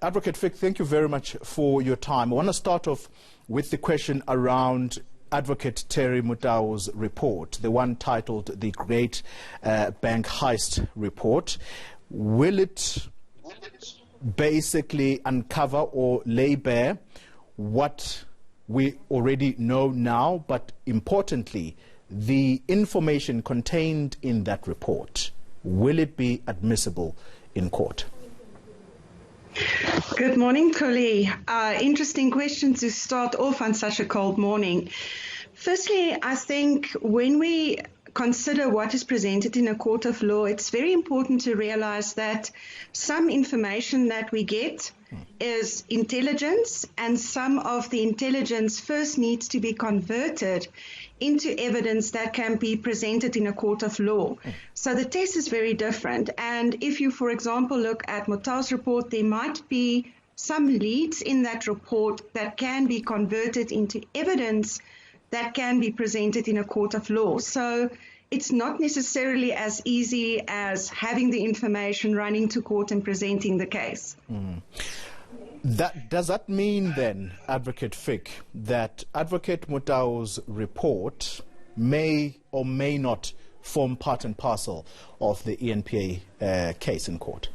Advocate Fick, thank you very much for your time. I want to start off with the question around Advocate Terry Mutau's report, the one titled the Great Bank Heist Report. Will it basically uncover or lay bare what we already know now, but importantly, the information contained in that report? Will it be admissible in court? Good morning, Koli. Interesting question to start off on such a cold morning. Firstly, I think when we consider what is presented in a court of law, it's very important to realize that some information that we get is intelligence, and some of the intelligence first needs to be converted into evidence that can be presented in a court of law. So the test is very different. And if you, for example, look at Mutau's report, there might be some leads in that report that can be converted into evidence that can be presented in a court of law. So it's not necessarily as easy as having the information, running to court and presenting the case. Does that mean then, Advocate Fick, that Advocate Mutau's report may or may not form part and parcel of the ENPA case in court?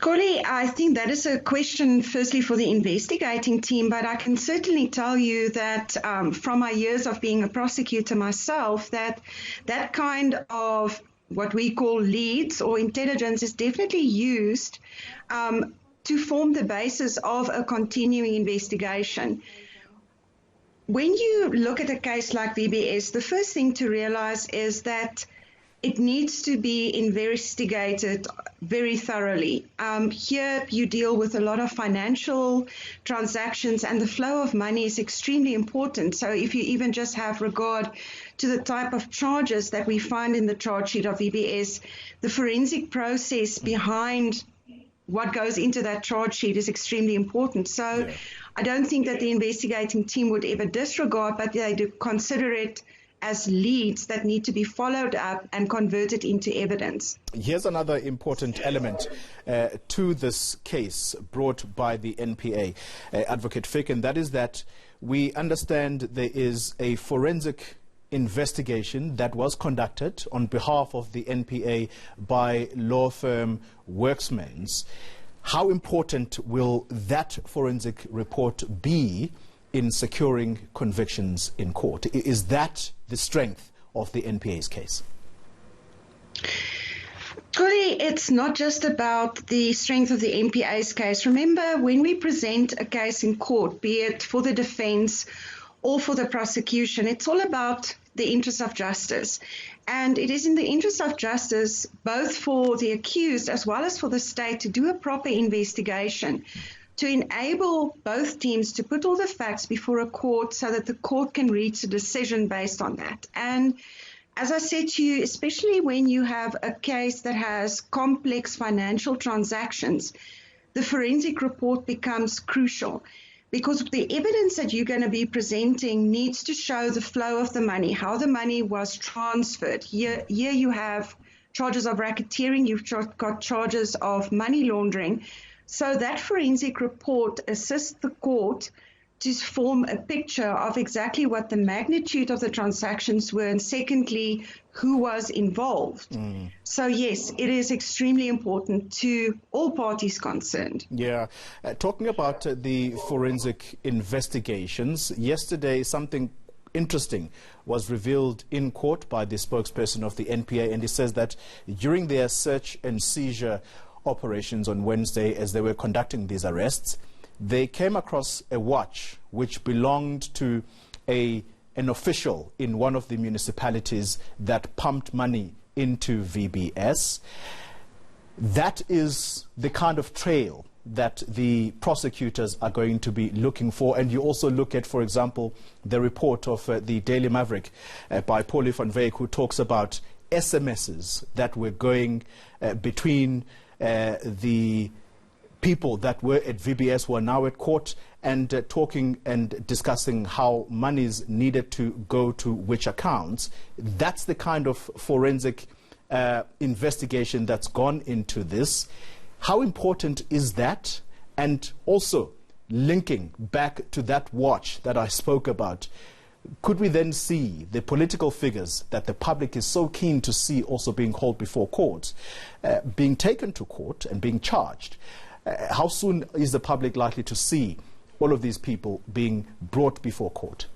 Koli, I think that is a question firstly for the investigating team, but I can certainly tell you that from my years of being a prosecutor myself, that kind of what we call leads or intelligence is definitely used to form the basis of a continuing investigation. When you look at a case like VBS, the first thing to realize is that it needs to be investigated very thoroughly. Here you deal with a lot of financial transactions, and the flow of money is extremely important. So if you even just have regard to the type of charges that we find in the charge sheet of VBS, the forensic process behind what goes into that charge sheet is extremely important. So I don't think that the investigating team would ever disregard, but they do consider it as leads that need to be followed up and converted into evidence. Here's another important element to this case brought by the NPA, Advocate Fick, and that is that we understand there is a forensic investigation that was conducted on behalf of the NPA by law firm Worksmans. How important will that forensic report be in securing convictions in court? Is that the strength of the NPA's case? Koli, it's not just about the strength of the NPA's case. Remember, when we present a case in court, be it for the defense or for the prosecution, it's all about the interest of justice. And it is in the interest of justice, both for the accused as well as for the state, to do a proper investigation, to enable both teams to put all the facts before a court so that the court can reach a decision based on that. And as I said to you, especially when you have a case that has complex financial transactions, the forensic report becomes crucial, because the evidence that you're going to be presenting needs to show the flow of the money, how the money was transferred. Here you have charges of racketeering, you've got charges of money laundering. So that forensic report assists the court to form a picture of exactly what the magnitude of the transactions were, and secondly, who was involved. So yes, it is extremely important to all parties concerned. Yeah. Talking about the forensic investigations, yesterday something interesting was revealed in court by the spokesperson of the NPA, and he says that during their search and seizure operations on Wednesday, as they were conducting these arrests, they came across a watch which belonged to an official in one of the municipalities that pumped money into VBS. That is the kind of trail that the prosecutors are going to be looking for. And you also look at, for example, the report of the Daily Maverick by Paulie van Wyk, who talks about SMSs that were going between the people that were at VBS who are now at court, and talking and discussing how monies needed to go to which accounts. That's the kind of forensic investigation that's gone into this. How important is that? And also, linking back to that watch that I spoke about, could we then see the political figures that the public is so keen to see also being called before court, being taken to court and being charged? How soon is the public likely to see all of these people being brought before court?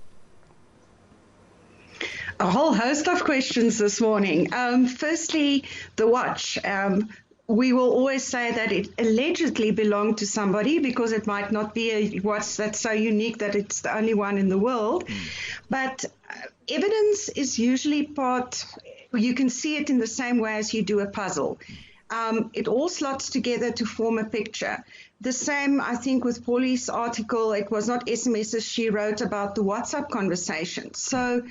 A whole host of questions this morning. Firstly, the watch. We will always say that it allegedly belonged to somebody because it might not be a watch that's so unique that it's the only one in the world. But evidence is usually part, you can see it in the same way as you do a puzzle. It all slots together to form a picture. The same, I think, with Paulie's article, it was not SMSs she wrote about the WhatsApp conversation. So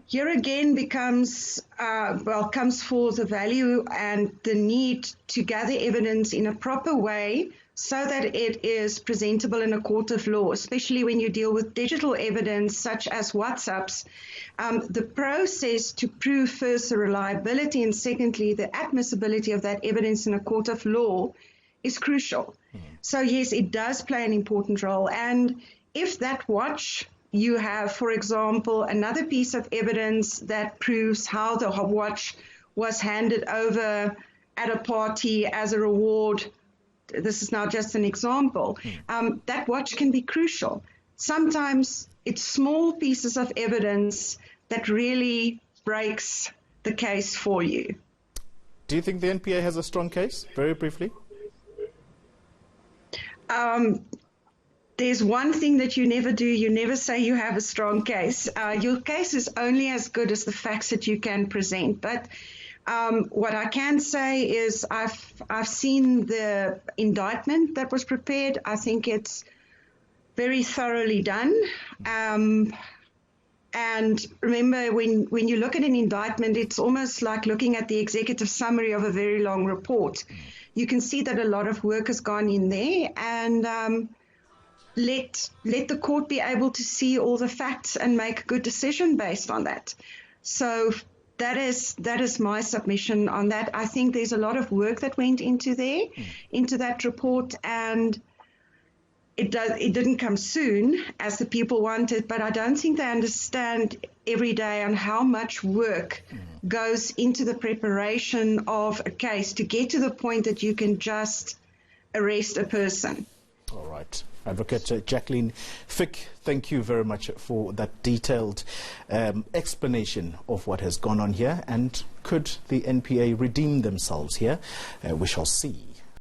here again comes for the value and the need to gather evidence in a proper way so that it is presentable in a court of law, especially when you deal with digital evidence such as WhatsApps. The process to prove first the reliability and secondly the admissibility of that evidence in a court of law is crucial. So yes, it does play an important role. And if that watch, you have, for example, another piece of evidence that proves how the watch was handed over at a party as a reward. This is now just an example. That watch can be crucial. Sometimes it's small pieces of evidence that really breaks the case for you. Do you think the NPA has a strong case? Very briefly. There's one thing that you never do. You never say you have a strong case. Your case is only as good as the facts that you can present. But what I can say is I've seen the indictment that was prepared. I think it's very thoroughly done. And remember, when you look at an indictment, it's almost like looking at the executive summary of a very long report. You can see that a lot of work has gone in there, and let the court be able to see all the facts and make a good decision based on that. So that is my submission on that. I think there's a lot of work that went into that report, and it didn't come soon as the people wanted, but I don't think they understand every day on how much work goes into the preparation of a case to get to the point that you can just arrest a person. All right. Advocate Jacqueline Fick, thank you very much for that detailed explanation of what has gone on here. And could the NPA redeem themselves here? We shall see.